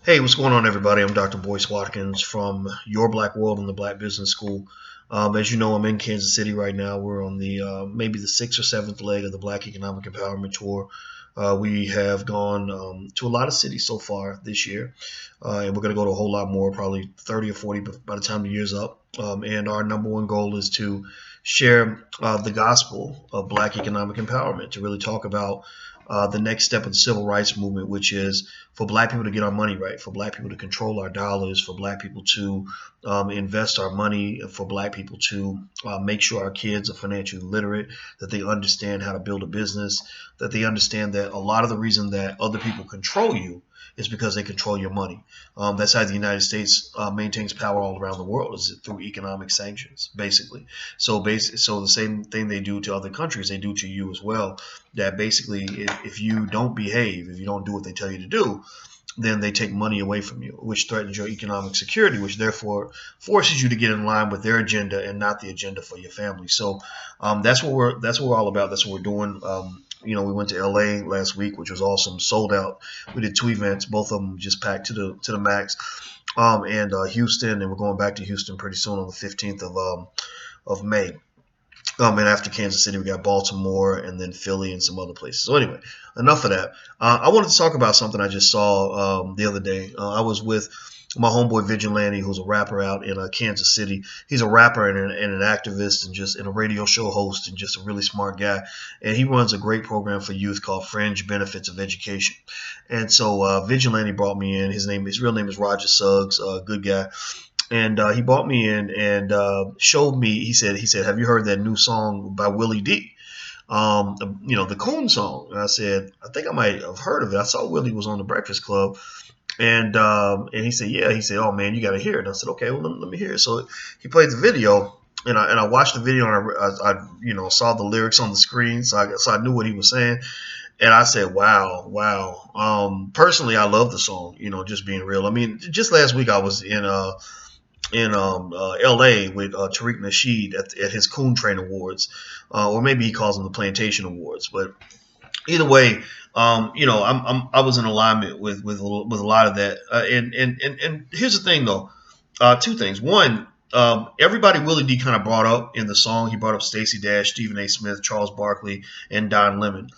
Hey, what's going on, everybody? I'm Dr. Boyce Watkins from Your Black World and the Black Business School. As you know, I'm in Kansas City right now. We're on the maybe the sixth or seventh leg of the Black Economic Empowerment Tour. We have gone to a lot of cities so far this year, and we're going to go to a whole lot more, probably 30 or 40 by the time the year's up. And our number one goal is to share the gospel of Black economic empowerment, to really talk about the next step of the civil rights movement, which is for Black people to get our money right, for Black people to control our dollars, for Black people to invest our money, for Black people to make sure our kids are financially literate, that they understand how to build a business, that they understand that a lot of the reason that other people control you is because they control your money. That's how the United States maintains power all around the world, is through economic sanctions, basically. So the same thing they do to other countries, they do to you as well. That basically, if you don't behave, if you don't do what they tell you to do, then they take money away from you, which threatens your economic security, which therefore forces you to get in line with their agenda and not the agenda for your family. So that's what we're all about. That's what we're doing. We went to LA last week, which was awesome, sold out. We did two events, both of them just packed to the max. And Houston, and we're going back to Houston pretty soon on the 15th of May. And after Kansas City, we got Baltimore and then Philly and some other places. So anyway, enough of that. I wanted to talk about something I just saw the other day. I was with my homeboy Vigilante, who's a rapper out in Kansas City. He's a rapper and an activist and just a radio show host and just a really smart guy. And he runs a great program for youth called Fringe Benefits of Education. And so Vigilante brought me in. His real name is Roger Suggs, a good guy. And he brought me in and showed me. He said, "Have you heard that new song by Willie D? The Coonin song?" And I said, "I think I might have heard of it. I saw Willie was on the Breakfast Club." And he said, "Yeah." He said, "Oh man, you got to hear it." And I said, "Okay, well let me hear it." So he played the video, and I watched the video, and I saw the lyrics on the screen, so I knew what he was saying. And I said, wow. Personally, I love the song. Just being real. I mean, just last week I was in L.A. with Tariq Nasheed at his Coon Train Awards, or maybe he calls them the Plantation Awards. But either way, I was in alignment with a lot of that. And here's the thing, though. Two things. One, everybody Willie D kind of brought up in the song. He brought up Stacey Dash, Stephen A. Smith, Charles Barkley, and Don Lemon.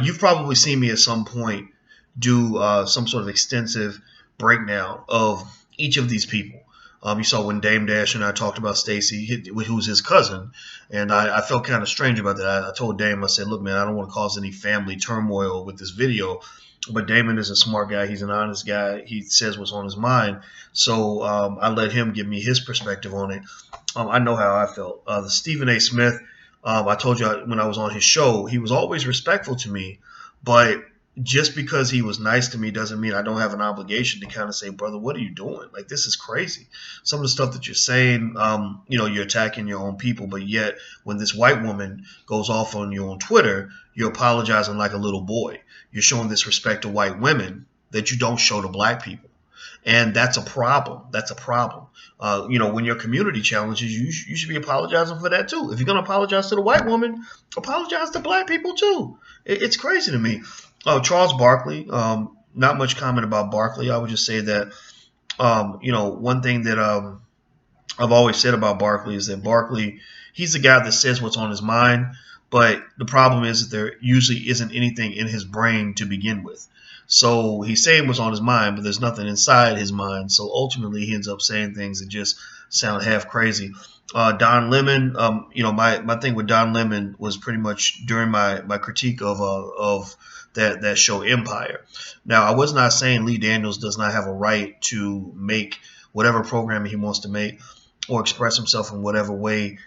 You've probably seen me at some point do some sort of extensive breakdown of each of these people. You saw when Dame Dash and I talked about Stacey, who's his cousin, and I felt kind of strange about that. I told Dame, I said, "Look, man, I don't want to cause any family turmoil with this video, but Damon is a smart guy. He's an honest guy. He says what's on his mind. So I let him give me his perspective on it. I know how I felt. The Stephen A. Smith, I told you when I was on his show, he was always respectful to me, but just because he was nice to me doesn't mean I don't have an obligation to kind of say, "Brother, what are you doing? Like, this is crazy." Some of the stuff that you're saying, you're attacking your own people, but yet when this white woman goes off on you on Twitter, you're apologizing like a little boy. You're showing this respect to white women that you don't show to black people. And that's a problem. That's a problem. When your community challenges you, you should be apologizing for that too. If you're going to apologize to the white woman, apologize to black people too. It's crazy to me. Charles Barkley, not much comment about Barkley. I would just say that, one thing that I've always said about Barkley is that Barkley, he's the guy that says what's on his mind, but the problem is that there usually isn't anything in his brain to begin with. So he's saying what's on his mind, but there's nothing inside his mind. So ultimately, he ends up saying things that just sound half crazy. Don Lemon, my thing with Don Lemon was pretty much during my critique of that show Empire. Now, I was not saying Lee Daniels does not have a right to make whatever programming he wants to make or express himself in whatever way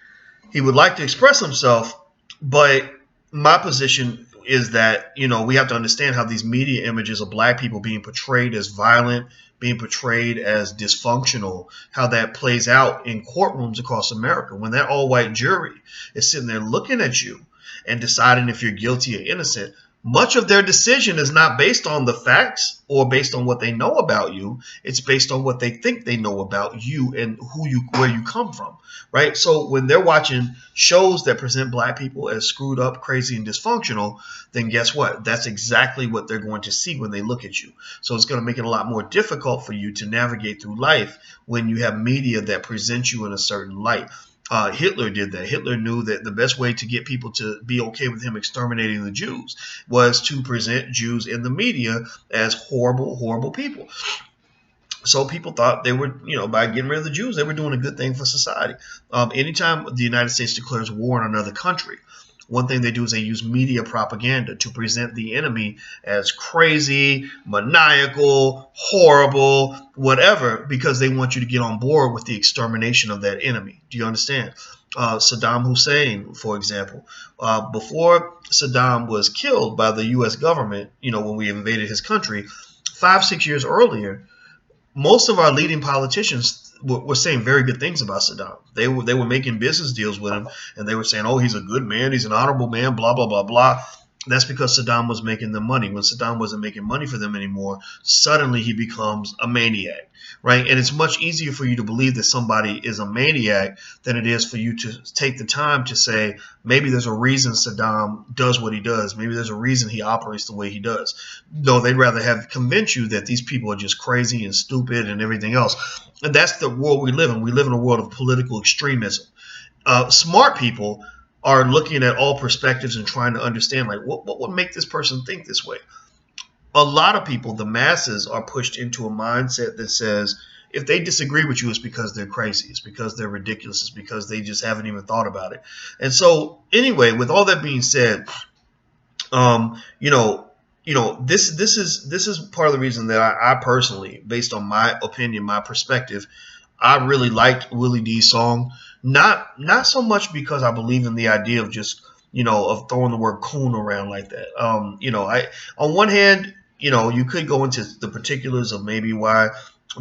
he would like to express himself. But my position is that, we have to understand how these media images of black people being portrayed as violent, being portrayed as dysfunctional, how that plays out in courtrooms across America. When that all-white jury is sitting there looking at you and deciding if you're guilty or innocent, much of their decision is not based on the facts or based on what they know about you. It's based on what they think they know about you and where you come from, right? So when they're watching shows that present black people as screwed up, crazy, and dysfunctional, then guess what? That's exactly what they're going to see when they look at you. So it's going to make it a lot more difficult for you to navigate through life when you have media that presents you in a certain light. Hitler did that. Hitler knew that the best way to get people to be okay with him exterminating the Jews was to present Jews in the media as horrible, horrible people. So people thought they were, by getting rid of the Jews, they were doing a good thing for society. Anytime the United States declares war on another country, one thing they do is they use media propaganda to present the enemy as crazy, maniacal, horrible, whatever, because they want you to get on board with the extermination of that enemy. Do you understand? Saddam Hussein, for example, before Saddam was killed by the U.S. government, when we invaded his country, 5-6 years earlier, most of our leading politicians were saying very good things about Saddam. They were making business deals with him, and they were saying, "Oh, he's a good man, he's an honorable man," blah blah blah blah. That's because Saddam was making them money. When Saddam wasn't making money for them anymore, suddenly he becomes a maniac, right? And it's much easier for you to believe that somebody is a maniac than it is for you to take the time to say, maybe there's a reason Saddam does what he does. Maybe there's a reason he operates the way he does. No, they'd rather have convinced you that these people are just crazy and stupid and everything else. And that's the world we live in. We live in a world of political extremism. Smart people are looking at all perspectives and trying to understand, like, what would make this person think this way? A lot of people, the masses, are pushed into a mindset that says if they disagree with you, it's because they're crazy. It's because they're ridiculous. It's because they just haven't even thought about it. And so, anyway, with all that being said, this is part of the reason that I personally, based on my opinion, my perspective, I really liked Willie D's song. Not so much because I believe in the idea of just of throwing the word coon around like that. I on one hand, you could go into the particulars of maybe why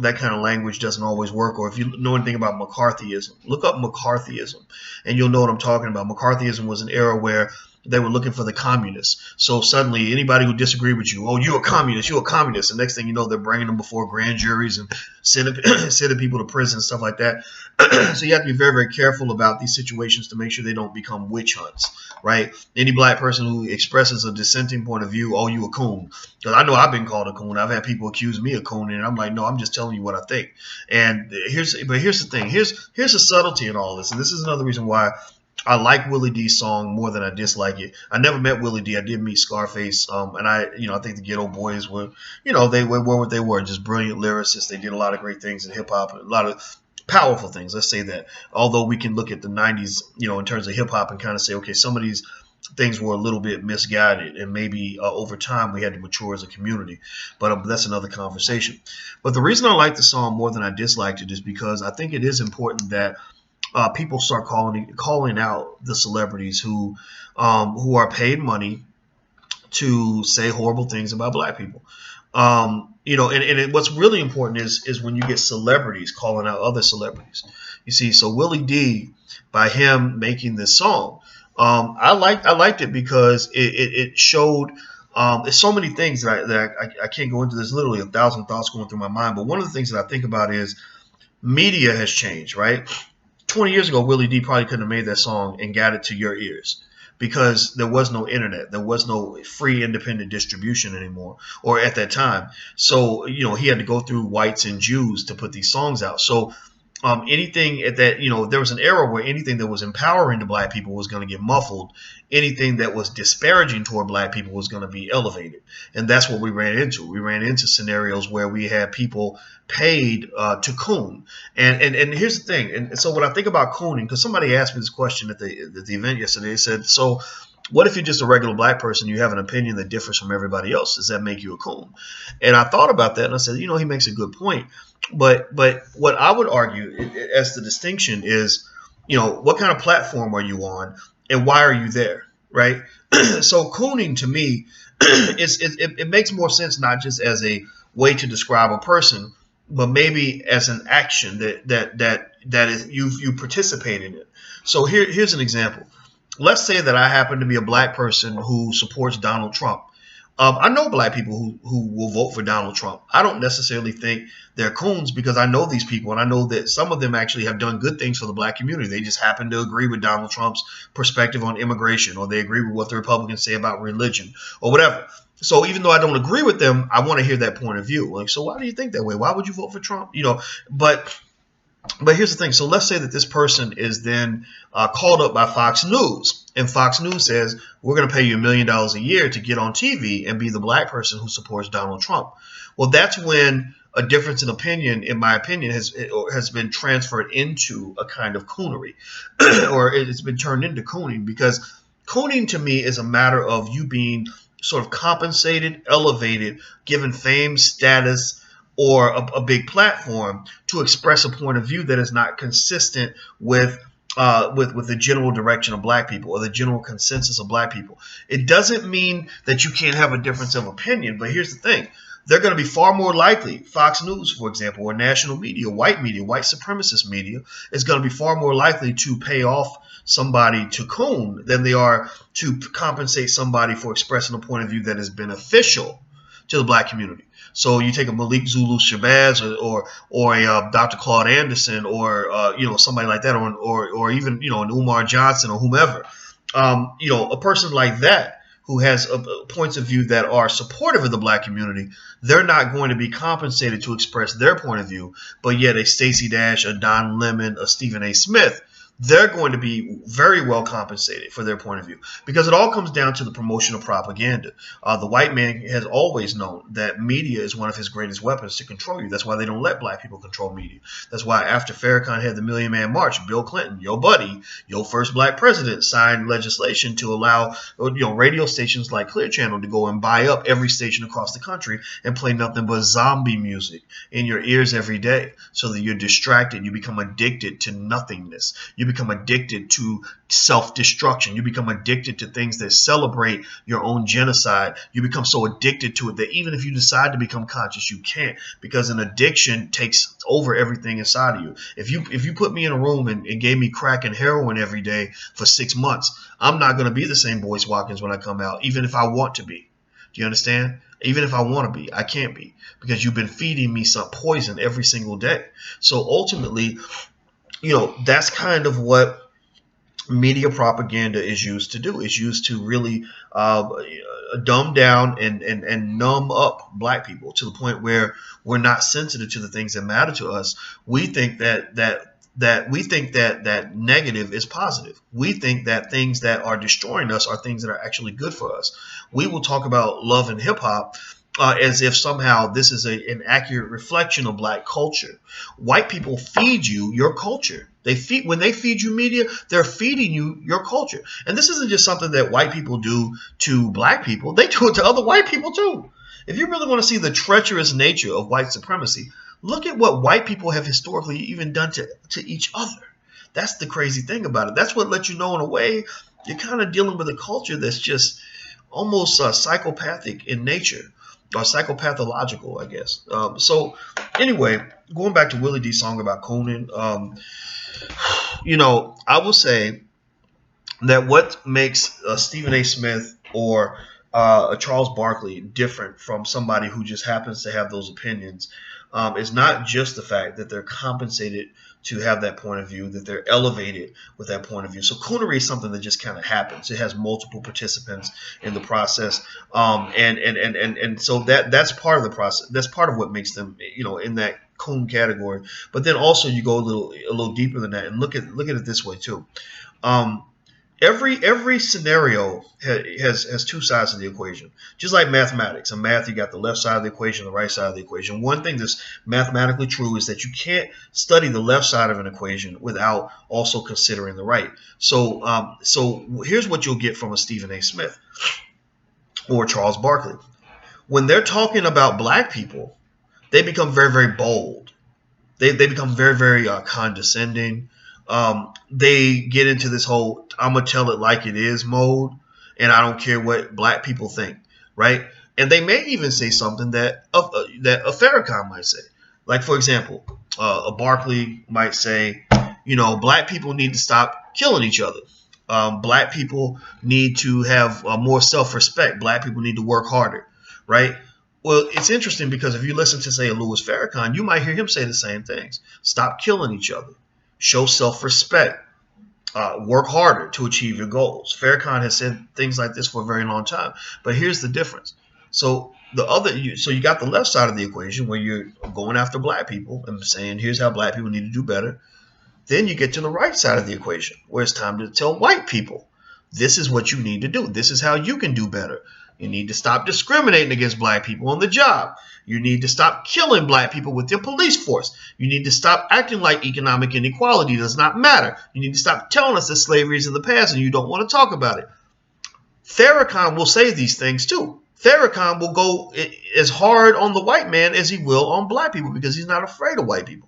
that kind of language doesn't always work, or if you know anything about McCarthyism, look up McCarthyism, and you'll know what I'm talking about. McCarthyism was an era where they were looking for the communists. So suddenly anybody who disagreed with you, oh, you're a communist, you're a communist. The next thing you know, they're bringing them before grand juries and sending people to prison and stuff like that. So you have to be very, very careful about these situations to make sure they don't become witch hunts, right? Any black person who expresses a dissenting point of view, oh, you a coon. Because I know I've been called a coon. I've had people accuse me of cooning, and I'm like, no, I'm just telling you what I think. And here's the thing. Here's the subtlety in all this. And this is another reason why I like Willie D's song more than I dislike it. I never met Willie D. I did meet Scarface, and I think the Ghetto Boys were, they were what they were, just brilliant lyricists. They did a lot of great things in hip hop, a lot of powerful things. Let's say that. Although we can look at the '90s, in terms of hip hop, and kind of say, okay, some of these things were a little bit misguided, and maybe over time we had to mature as a community. But that's another conversation. But the reason I like the song more than I disliked it is because I think it is important that people start calling out the celebrities who are paid money to say horrible things about black people. What's really important is when you get celebrities calling out other celebrities. You see, so Willie D, by him making this song, I liked it because it showed. There's so many things that I can't go into. There's literally 1,000 thoughts going through my mind. But one of the things that I think about is media has changed, right? 20 years ago, Willie D probably couldn't have made that song and got it to your ears because there was no internet. There was no free independent distribution anymore, or at that time. So, he had to go through whites and Jews to put these songs out. So anything at that, there was an era where anything that was empowering to black people was going to get muffled. Anything that was disparaging toward black people was going to be elevated. And that's what we ran into. We ran into scenarios where we had people paid to coon. And here's the thing. And so when I think about cooning, because somebody asked me this question at the event yesterday, they said, so what if you're just a regular black person, you have an opinion that differs from everybody else? Does that make you a coon? And I thought about that, and I said, he makes a good point. But what I would argue as the distinction is, what kind of platform are you on, and why are you there, right? So cooning to me, it makes more sense not just as a way to describe a person, but maybe as an action that is you participate in it. So here's an example. Let's say that I happen to be a black person who supports Donald Trump, I know black people who will vote for Donald Trump. I don't necessarily think they're coons because I know these people and I know that some of them actually have done good things for the black community. They just happen to agree with Donald Trump's perspective on immigration, or they agree with what the Republicans say about religion or whatever. So even though I don't agree with them, I want to hear that point of view. Like, so why do you think that way? Why would you vote for Trump? But here's the thing. So let's say that this person is then called up by Fox News, and Fox News says, we're going to pay you $1 million a year to get on TV and be the black person who supports Donald Trump. Well, that's when a difference in opinion, in my opinion, has been transferred into a kind of coonery, or it's been turned into cooning, because cooning to me is a matter of you being sort of compensated, elevated, given fame, status, or a big platform to express a point of view that is not consistent with the general direction of black people or the general consensus of black people. It doesn't mean that you can't have a difference of opinion, but here's the thing. They're going to be far more likely, Fox News, for example, or national media, white supremacist media, is going to be far more likely to pay off somebody to coon than they are to compensate somebody for expressing a point of view that is beneficial to the black community. So you take a Malik Zulu Shabazz or a Dr. Claude Anderson or somebody like that, or even an Umar Johnson or whomever, a person like that who has points of view that are supportive of the black community. They're not going to be compensated to express their point of view, but yet a Stacey Dash, a Don Lemon, a Stephen A. Smith, they're going to be very well compensated for their point of view, because it all comes down to the promotion of propaganda. The white man has always known that media is one of his greatest weapons to control you. That's why they don't let black people control media. That's why after Farrakhan had the Million Man March, Bill Clinton, your buddy, your first black president, signed legislation to allow radio stations like Clear Channel to go and buy up every station across the country and play nothing but zombie music in your ears every day, so that you're distracted. You become addicted to nothingness. You become addicted to self-destruction. You become addicted to things that celebrate your own genocide. You become so addicted to it that even if you decide to become conscious, you can't, because an addiction takes over everything inside of you. If you put me in a room and gave me crack and heroin every day for 6 months, I'm not going to be the same Boyce Watkins when I come out, even if I want to be. Do you understand? Even if I want to be, I can't be, because you've been feeding me some poison every single day. So ultimately, that's kind of what media propaganda is used to do. It's used to really dumb down and numb up black people to the point where we're not sensitive to the things that matter to us. We think that negative is positive. We think that things that are destroying us are things that are actually good for us. We will talk about love and hip hop as if somehow this is an accurate reflection of black culture. White people feed you your culture. When they feed you media, they're feeding you your culture. And this isn't just something that white people do to black people. They do it to other white people too. If you really want to see the treacherous nature of white supremacy, look at what white people have historically even done to each other. That's the crazy thing about it. That's what lets you know, in a way, you're kind of dealing with a culture that's just almost psychopathic in nature. Or psychopathological, I guess. So anyway, going back to Willie D's song about cooning, I will say that what makes Stephen A. Smith or Charles Barkley different from somebody who just happens to have those opinions is not just the fact that they're compensated to have that point of view, that they're elevated with that point of view. So coonery is something that just kind of happens. It has multiple participants in the process, and so that's part of the process. That's part of what makes them, in that coon category. But then also you go a little deeper than that and look at it this way too. Every scenario has two sides of the equation. Just like mathematics. In math, you got the left side of the equation, the right side of the equation. One thing that's mathematically true is that you can't study the left side of an equation without also considering the right. So here's what you'll get from a Stephen A. Smith or Charles Barkley. When they're talking about black people, they become very, very bold. They become very, very condescending. They get into this whole "I'm gonna tell it like it is" mode, and I don't care what black people think, right? And they may even say something that a Farrakhan might say. Like, for example, a Barkley might say, black people need to stop killing each other. Black people need to have more self-respect. Black people need to work harder, right? Well, it's interesting because if you listen to, say, a Louis Farrakhan, you might hear him say the same things. Stop killing each other. Show self-respect. Work harder to achieve your goals. Farrakhan has said things like this for a very long time. But here's the difference. So you got the left side of the equation where you're going after black people and saying, here's how black people need to do better. Then you get to the right side of the equation where it's time to tell white people, this is what you need to do. This is how you can do better. You need to stop discriminating against black people on the job. You need to stop killing black people with your police force. You need to stop acting like economic inequality does not matter. You need to stop telling us that slavery is in the past and you don't want to talk about it. Farrakhan will say these things too. Farrakhan will go as hard on the white man as he will on black people because he's not afraid of white people.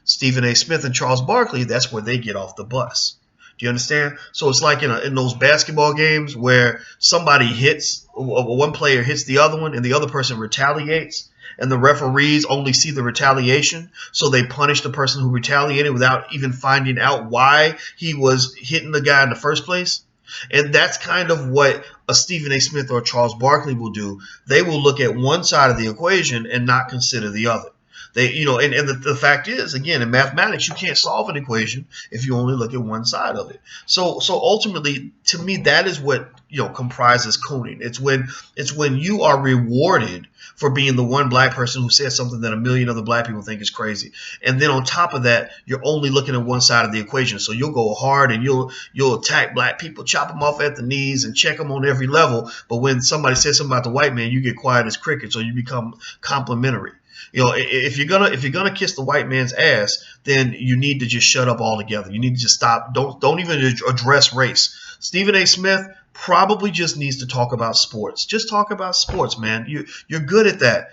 Stephen A. Smith and Charles Barkley, that's where they get off the bus. Do you understand? So it's like in those basketball games where somebody hits, one player hits the other one and the other person retaliates, and the referees only see the retaliation, so they punish the person who retaliated without even finding out why he was hitting the guy in the first place. And that's kind of what a Stephen A. Smith or Charles Barkley will do. They will look at one side of the equation and not consider the other. And the fact is, again, in mathematics, you can't solve an equation if you only look at one side of it. So ultimately, to me, that is what comprises cooning. It's when you are rewarded for being the one black person who says something that a million other black people think is crazy, and then on top of that, you're only looking at one side of the equation. So you'll go hard and you'll attack black people, chop them off at the knees, and check them on every level. But when somebody says something about the white man, you get quiet as crickets, or you become complimentary. If you're gonna kiss the white man's ass, then you need to just shut up altogether. You need to just stop. Don't even address race. Stephen A. Smith probably just needs to talk about sports. Just talk about sports, man. You're good at that.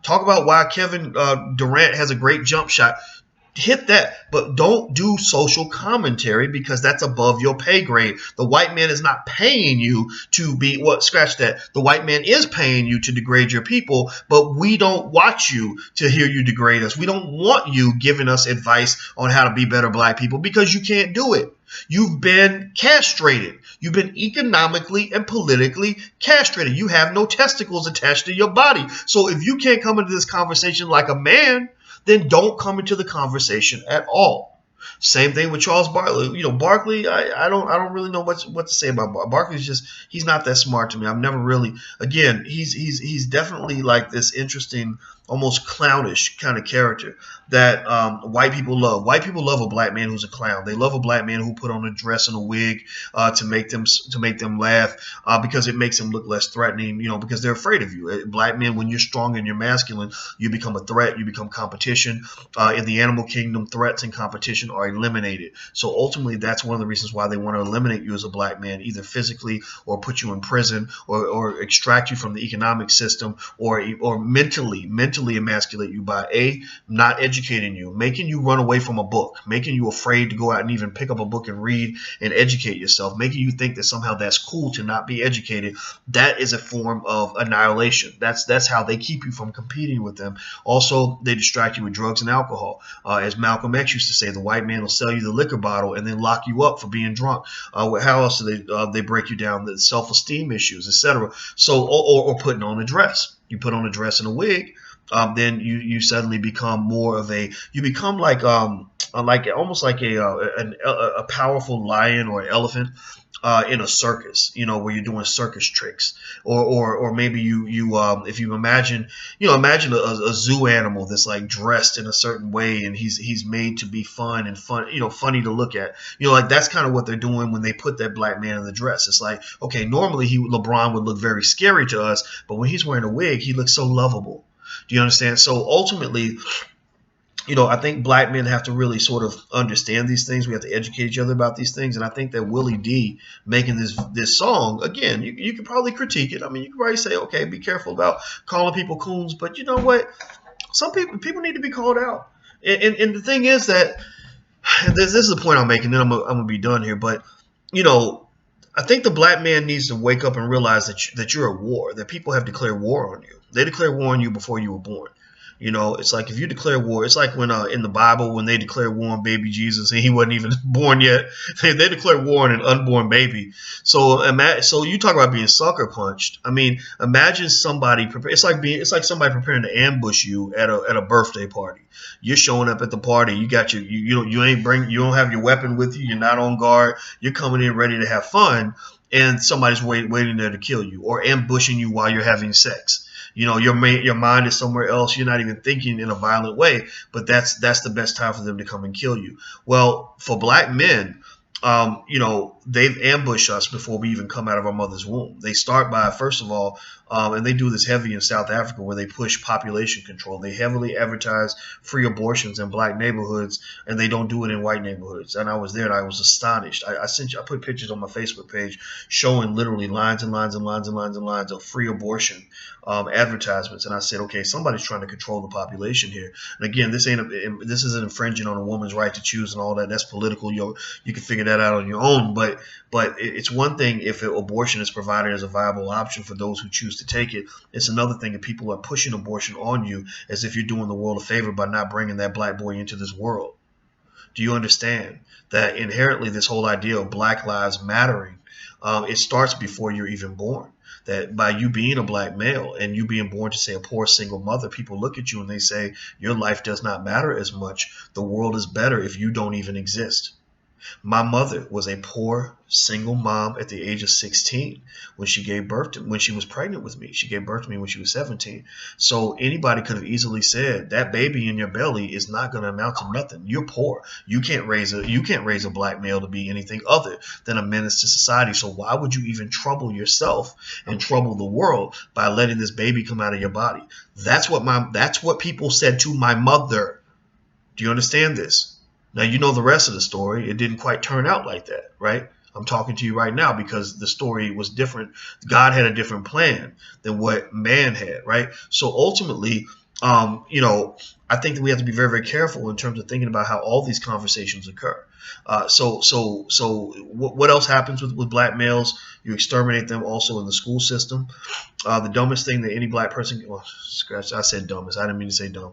Talk about why Kevin Durant has a great jump shot. Hit that, but don't do social commentary because that's above your pay grade. The white man is not paying you to be scratch that. The white man is paying you to degrade your people, but we don't watch you to hear you degrade us. We don't want you giving us advice on how to be better black people because you can't do it. You've been castrated. You've been economically and politically castrated. You have no testicles attached to your body. So if you can't come into this conversation like a man, then don't come into the conversation at all. Same thing with Charles Barkley. Barkley, I don't really know what to say about Barkley. He's not that smart to me. I've never really, again, he's definitely like this interesting, almost clownish kind of character that white people love. White people love a black man who's a clown. They love a black man who put on a dress and a wig to make them laugh because it makes them look less threatening. Because they're afraid of you. Black men, when you're strong and you're masculine, you become a threat. You become competition. In the animal kingdom, threats and competition are eliminated. So ultimately, that's one of the reasons why they want to eliminate you as a black man, either physically or put you in prison or extract you from the economic system or mentally emasculate you by not educating you, making you run away from a book, making you afraid to go out and even pick up a book and read and educate yourself, making you think that somehow that's cool to not be educated. That is a form of annihilation. That's how they keep you from competing with them. Also, they distract you with drugs and alcohol. As Malcolm X used to say, the white man will sell you the liquor bottle and then lock you up for being drunk. How else do they break you down? The self-esteem issues, etc. So, or putting on a dress. You put on a dress and a wig, then you suddenly become more of you become like almost like a powerful lion or elephant in a circus, where you're doing circus tricks, or maybe you if you imagine a zoo animal that's like dressed in a certain way and he's made to be funny to look at, like that's kind of what they're doing when they put that black man in the dress. It's like, okay, normally LeBron would look very scary to us, but when he's wearing a wig, he looks so lovable. Do you understand? So ultimately, I think black men have to really sort of understand these things. We have to educate each other about these things. And I think that Willie D making this song, again, you could probably critique it. I mean, you could probably say, okay, be careful about calling people coons. But you know what? Some people need to be called out. And the thing is that, this is the point I'm making, then I'm going to be done here. But, I think the black man needs to wake up and realize that you're at war, that people have declared war on you. They declared war on you before you were born. You know, it's like if you declare war, it's like when in the Bible when they declare war on baby Jesus and he wasn't even born yet. They declare war on an unborn baby. So so you talk about being sucker punched. I mean, imagine somebody prepare. It's like somebody preparing to ambush you at a birthday party. You're showing up at the party. You got you don't have your weapon with you. You're not on guard. You're coming in ready to have fun, and somebody's waiting there to kill you or ambushing you while you're having sex. You know, your mind is somewhere else. You're not even thinking in a violent way, but that's the best time for them to come and kill you. Well, for black men, you know, they've ambushed us before we even come out of our mother's womb. They start by, first of all, and they do this heavy in South Africa where they push population control. They heavily advertise free abortions in black neighborhoods, and they don't do it in white neighborhoods. And I was there and I was astonished. I put pictures on my Facebook page showing literally lines and lines and lines and lines and lines of free abortion advertisements. And I said, okay, somebody's trying to control the population here. And again, this isn't infringing on a woman's right to choose and all that. That's political. You can figure that out on your own. But it's one thing if abortion is provided as a viable option for those who choose to take it. It's another thing if people are pushing abortion on you as if you're doing the world a favor by not bringing that black boy into this world. Do you understand that inherently this whole idea of Black Lives Mattering, it starts before you're even born? That by you being a black male and you being born to, say, a poor single mother, people look at you and they say, your life does not matter as much. The world is better if you don't even exist. My mother was a poor single mom at the age of 16 when she was pregnant with me. She gave birth to me when she was 17. So anybody could have easily said that baby in your belly is not going to amount to nothing. You're poor. You can't raise a black male to be anything other than a menace to society. So why would you even trouble yourself and trouble the world by letting this baby come out of your body? That's what people said to my mother. Do you understand this? Now, you know the rest of the story. It didn't quite turn out like that, right? I'm talking to you right now because the story was different. God had a different plan than what man had, right? So ultimately, you know, I think that we have to be very, very careful in terms of thinking about how all these conversations occur. So what else happens with black males? You exterminate them also in the school system. The dumbest thing that any black person, I said dumbest. I didn't mean to say dumb.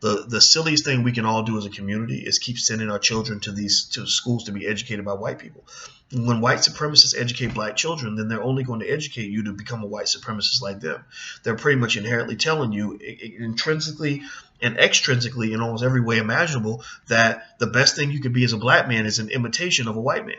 The silliest thing we can all do as a community is keep sending our children to schools to be educated by white people. When white supremacists educate black children, then they're only going to educate you to become a white supremacist like them. They're pretty much inherently telling you intrinsically and extrinsically in almost every way imaginable that the best thing you could be as a black man is an imitation of a white man.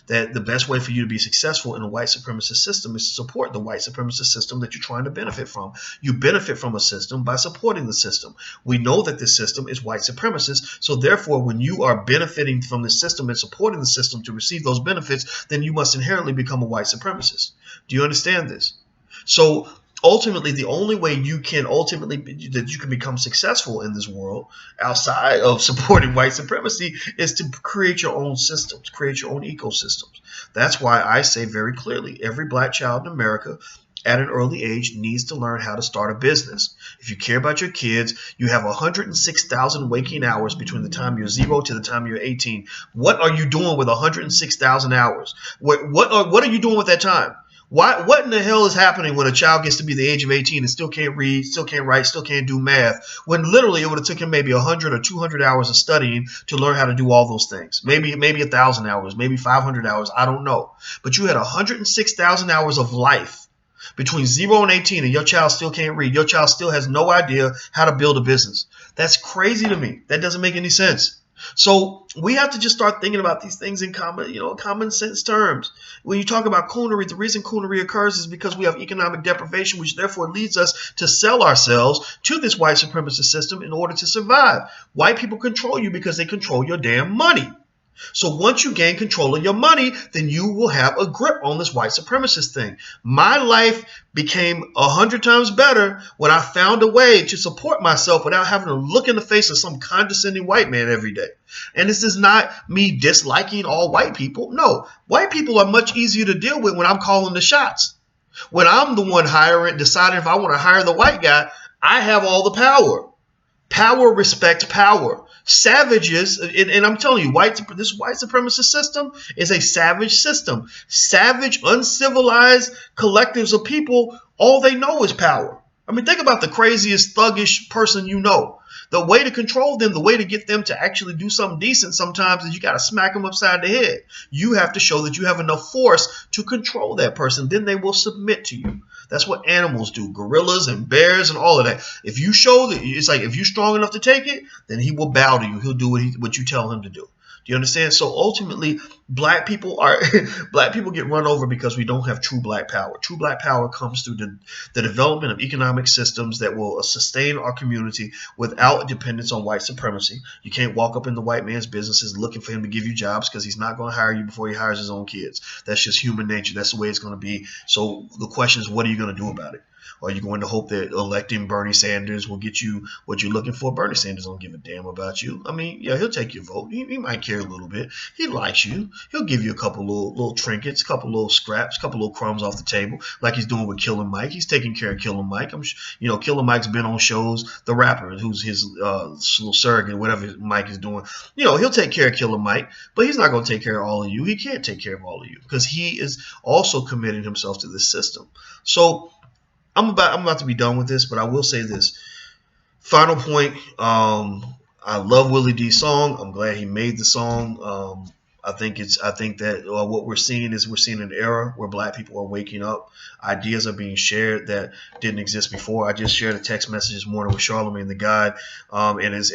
That the best way for you to be successful in a white supremacist system is to support the white supremacist system that you're trying to benefit from. You benefit from a system by supporting the system. We know that this system is white supremacist, so therefore when you are benefiting from the system and supporting the system to receive those benefits, then you must inherently become a white supremacist. Do you understand this? So ultimately, the only way that you can become successful in this world outside of supporting white supremacy is to create your own systems, create your own ecosystems. That's why I say very clearly, every black child in America at an early age needs to learn how to start a business. If you care about your kids, you have 106,000 waking hours between the time you're 0 to the time you're 18. What are you doing with 106,000 hours? What are you doing with that time? What in the hell is happening when a child gets to be the age of 18 and still can't read, still can't write, still can't do math, when literally it would have taken maybe 100 or 200 hours of studying to learn how to do all those things? Maybe 1,000 hours, maybe 500 hours, I don't know. But you had 106,000 hours of life between 0 and 18 and your child still can't read. Your child still has no idea how to build a business. That's crazy to me. That doesn't make any sense. So we have to just start thinking about these things in common sense terms. When you talk about coonery, the reason coonery occurs is because we have economic deprivation, which therefore leads us to sell ourselves to this white supremacist system in order to survive. White people control you because they control your damn money. So once you gain control of your money, then you will have a grip on this white supremacist thing. My life became 100 times better when I found a way to support myself without having to look in the face of some condescending white man every day. And this is not me disliking all white people. No, white people are much easier to deal with when I'm calling the shots. When I'm the one deciding if I want to hire the white guy, I have all the power. Power respects power. Savages, and I'm telling you, this white supremacist system is a savage system. Savage, uncivilized collectives of people, all they know is power. I mean, think about the craziest thuggish person you know. The way to control them, the way to get them to actually do something decent sometimes is you got to smack them upside the head. You have to show that you have enough force to control that person. Then they will submit to you. That's what animals do. Gorillas and bears and all of that. If you show that, it's like if you're strong enough to take it, then he will bow to you. He'll do what you tell him to do. Do you understand? So ultimately, black people get run over because we don't have true black power. True black power comes through the development of economic systems that will sustain our community without dependence on white supremacy. You can't walk up in the white man's businesses looking for him to give you jobs because he's not going to hire you before he hires his own kids. That's just human nature. That's the way it's going to be. So the question is, what are you going to do about it? Are you going to hope that electing Bernie Sanders will get you what you're looking for? Bernie Sanders don't give a damn about you. I mean, yeah, he'll take your vote. He might care a little bit. He likes you. He'll give you a couple little trinkets, a couple little scraps, a couple little crumbs off the table, like he's doing with Killer Mike. He's taking care of Killer Mike. Killer Mike's been on shows. The rapper, who's his little surrogate, whatever Mike is doing, he'll take care of Killer Mike, but he's not going to take care of all of you. He can't take care of all of you because he is also committing himself to this system. So I'm about to be done with this, but I will say this. Final point. I love Willie D's song. I'm glad he made the song. I think that what we're seeing an era where black people are waking up. Ideas are being shared that didn't exist before. I just shared a text message this morning with Charlemagne the God, and as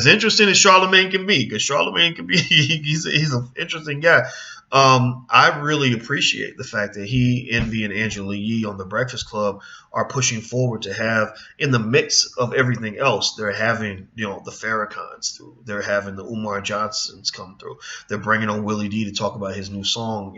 interesting as Charlemagne can be, because Charlemagne can be he's an interesting guy. I really appreciate the fact that he, Envy, and Angela Yee on the Breakfast Club are pushing forward to have, in the mix of everything else, they're having, the Farrakhan's through. They're having the Umar Johnsons come through. They're bringing on Willie D to talk about his new song,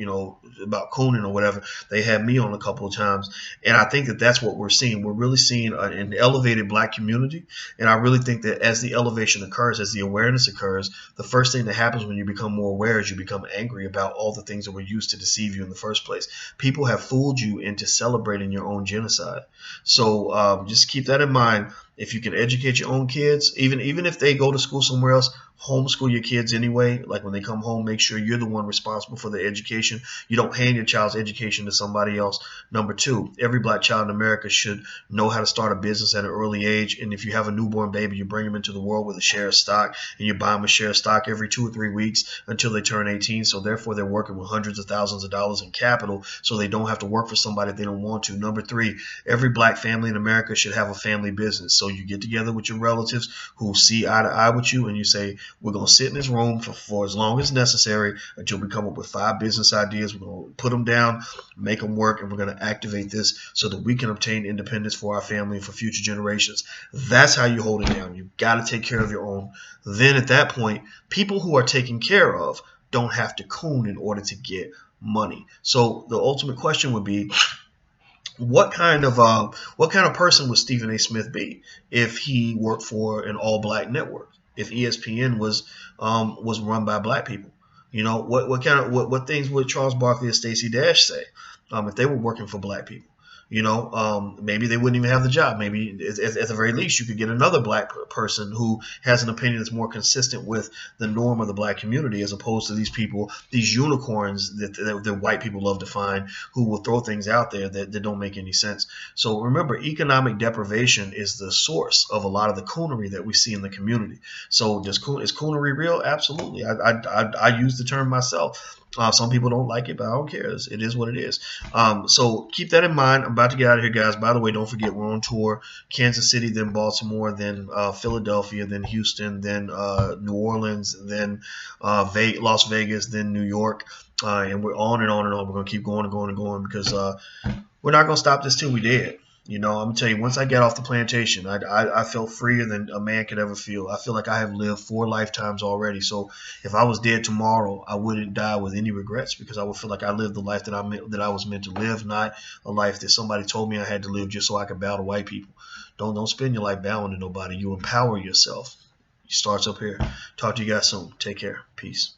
about cooning or whatever. They had me on a couple of times. And I think that that's what we're seeing. We're really seeing an elevated black community. And I really think that as the elevation occurs, as the awareness occurs, the first thing that happens when you become more aware is you become angry about all the things that were used to deceive you in the first place. People have fooled you into celebrating your own genocide. So just keep that in mind. If you can educate your own kids, even if they go to school somewhere else, homeschool your kids anyway. Like when they come home, make sure you're the one responsible for their education. You don't hand your child's education to somebody else. Number two, every black child in America should know how to start a business at an early age. And if you have a newborn baby, you bring them into the world with a share of stock, and you buy them a share of stock every 2 or 3 weeks until they turn 18. So therefore, they're working with hundreds of thousands of dollars in capital, so they don't have to work for somebody if they don't want to. Number three, every black family in America should have a family business. So you get together with your relatives who see eye to eye with you, and you say, we're going to sit in this room for as long as necessary until we come up with 5 business ideas. We're going to put them down, make them work, and we're going to activate this so that we can obtain independence for our family and for future generations. That's how you hold it down. You've got to take care of your own. Then at that point, people who are taken care of don't have to coon in order to get money. So the ultimate question would be, what kind of person would Stephen A. Smith be if he worked for an all-black network? If ESPN was run by black people, what things would Charles Barkley and Stacey Dash say if they were working for black people? Maybe they wouldn't even have the job. Maybe at the very least, you could get another black person who has an opinion that's more consistent with the norm of the black community, as opposed to these people, these unicorns that white people love to find, who will throw things out there that don't make any sense. So remember, economic deprivation is the source of a lot of the coonery that we see in the community. So is coonery real? Absolutely. I use the term myself. Some people don't like it, but I don't care. It is what it is. So keep that in mind. I'm about to get out of here, guys. By the way, don't forget, we're on tour. Kansas City, then Baltimore, then Philadelphia, then Houston, then New Orleans, then Las Vegas, then New York. And we're on and on and on. We're going to keep going and going and going because we're not going to stop this till we dead. I'm going to tell you, once I get off the plantation, I felt freer than a man could ever feel. I feel like I have lived 4 lifetimes already. So if I was dead tomorrow, I wouldn't die with any regrets, because I would feel like I lived the life that I was meant to live, not a life that somebody told me I had to live just so I could bow to white people. Don't spend your life bowing to nobody. You empower yourself. It starts up here. Talk to you guys soon. Take care. Peace.